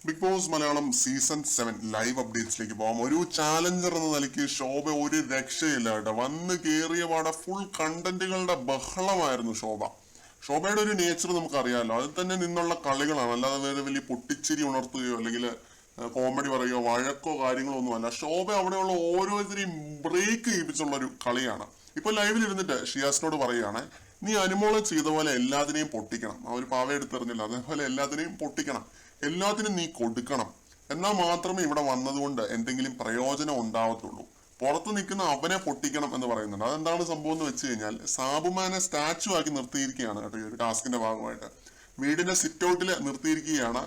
Big Boss Malayalam season 7 live അപ്ഡേറ്റ്സിലേക്ക് പോകാം. ഒരു ചാലഞ്ചർ എന്ന നിലയ്ക്ക് ശോഭ ഒരു രക്ഷയില്ല കേട്ടോ. വന്ന് കയറിയ പാടെ ഫുൾ കണ്ടന്റുകളുടെ ബഹളമായിരുന്നു ശോഭയുടെ ഒരു നേച്ചർ നമുക്കറിയാമല്ലോ. അതിൽ തന്നെ നിന്നുള്ള കളികളാണ്, അല്ലാതെ വേറെ വലിയ പൊട്ടിച്ചിരി ഉണർത്തുകയോ അല്ലെങ്കിൽ കോമഡി പറയുകയോ വഴക്കോ കാര്യങ്ങളോ ഒന്നുമല്ല. ശോഭ അവിടെയുള്ള ഓരോരുത്തരെയും ബ്രേക്ക് ചെയ്യിപ്പിച്ചുള്ള ഒരു കളിയാണ്. ഇപ്പൊ ലൈവിൽ ഇരുന്നിട്ട് ഷിയാസിനോട് പറയുകയാണ്, നീ അനുമോളം ചെയ്ത പോലെ എല്ലാത്തിനെയും പൊട്ടിക്കണം. ആ ഒരു പാവ എടുത്തെറിഞ്ഞില്ല, അതേപോലെ എല്ലാത്തിനെയും പൊട്ടിക്കണം, എല്ലാത്തിനും നീ കൊടുക്കണം, എന്നാൽ മാത്രമേ ഇവിടെ വന്നതുകൊണ്ട് എന്തെങ്കിലും പ്രയോജനം ഉണ്ടാവത്തുള്ളൂ. പുറത്ത് നിൽക്കുന്ന അവനെ പൊട്ടിക്കണം എന്ന് പറയുന്നുണ്ട്. അതെന്താണ് സംഭവം എന്ന് വെച്ച് കഴിഞ്ഞാൽ, സാബുമാനെ സ്റ്റാച്ചു ആക്കി നിർത്തിയിരിക്കുകയാണ് കേട്ടോ. ഈ ഒരു ടാസ്കിന്റെ ഭാഗമായിട്ട് വീടിന്റെ സിറ്റ് ഔട്ടിൽ നിർത്തിയിരിക്കുകയാണ്.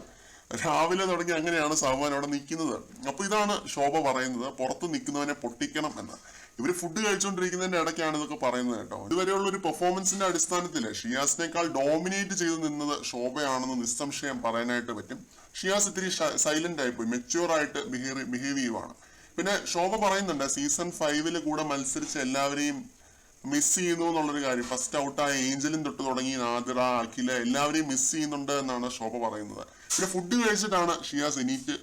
രാവിലെ തുടങ്ങി അങ്ങനെയാണ് സാബുമാൻ അവിടെ നിൽക്കുന്നത്. അപ്പൊ ഇതാണ് ശോഭ പറയുന്നത്, പുറത്ത് നിൽക്കുന്നവനെ പൊട്ടിക്കണം എന്ന്. ഇവര് ഫുഡ് കഴിച്ചുകൊണ്ടിരിക്കുന്നതിന്റെ ഇടയ്ക്കാണ് ഇതൊക്കെ പറയുന്നത് കേട്ടോ. ഇതുവരെയുള്ള ഒരു പെർഫോമൻസിന്റെ അടിസ്ഥാനത്തിൽ ഷിയാസിനേക്കാൾ ഡോമിനേറ്റ് ചെയ്ത് നിന്നത് ശോഭയാണെന്ന് നിസ്സംശയം പറയാനായിട്ട് പറ്റും. ഷിയാസ് ഇത്തിരി സൈലന്റ് ആയിപ്പോയി, മെച്യൂർ ആയിട്ട് ബിഹേവ് ചെയ്യുവാണ്. പിന്നെ ശോഭ പറയുന്നുണ്ട്, സീസൺ 5 കൂടെ മത്സരിച്ച എല്ലാവരെയും മിസ് ചെയ്യുന്നു എന്നുള്ളൊരു കാര്യം. ഫസ്റ്റ് ഔട്ടായ ഏഞ്ചലിൻ തൊട്ട് തുടങ്ങി നാദിറ, അഖില എല്ലാവരെയും മിസ് ചെയ്യുന്നുണ്ട് എന്നാണ് ശോഭ പറയുന്നത്. പിന്നെ ഫുഡ് കഴിച്ചിട്ടാണ് ഷിയാസ് എണീറ്റ്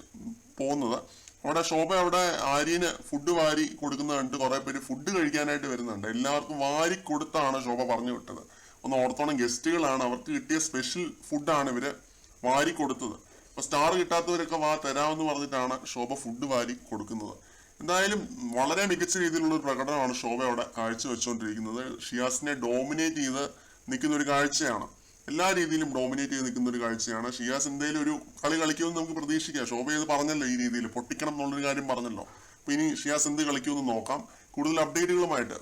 പോകുന്നത്. അവിടെ ശോഭ അവിടെ ആര്യന് ഫുഡ് വാരി കൊടുക്കുന്നത് കണ്ട് കുറെ പേര് ഫുഡ് കഴിക്കാനായിട്ട് വരുന്നുണ്ട്. എല്ലാവർക്കും വാരി കൊടുത്താണ് ശോഭ പറഞ്ഞു വിട്ടത്. ഒന്ന് ഓർത്തോണം, ഗസ്റ്റുകളാണ്, അവർക്ക് കിട്ടിയ സ്പെഷ്യൽ ഫുഡാണ് ഇവര് വാരി കൊടുത്തത്. അപ്പൊ സ്റ്റാർ കിട്ടാത്തവരൊക്കെ തരാമെന്ന് പറഞ്ഞിട്ടാണ് ശോഭ ഫുഡ് വാരി കൊടുക്കുന്നത്. എന്തായാലും വളരെ മികച്ച രീതിയിലുള്ള ഒരു പ്രകടനമാണ് ശോഭ അവിടെ കാഴ്ചവെച്ചുകൊണ്ടിരിക്കുന്നത്. ഷിയാസിനെ ഡോമിനേറ്റ് ചെയ്ത് നിൽക്കുന്ന ഒരു കാഴ്ചയാണ്, എല്ലാ രീതിയിലും ഡോമിനേറ്റ് ചെയ്ത് നിൽക്കുന്ന ഒരു കാഴ്ചയാണ്. ഷിയാസ് എന്തെങ്കിലും ഒരു കളി കളിക്കുമെന്ന് നമുക്ക് പ്രതീക്ഷിക്കാം. ശോഭ ഇത് പറഞ്ഞല്ലോ, ഈ രീതിയിൽ പൊട്ടിക്കണം എന്നുള്ളൊരു കാര്യം പറഞ്ഞല്ലോ. അപ്പൊ ഇനി ഷിയാസ് എന്ത് കളിക്കുമെന്ന് നോക്കാം. കൂടുതൽ അപ്ഡേറ്റുകളുമായിട്ട്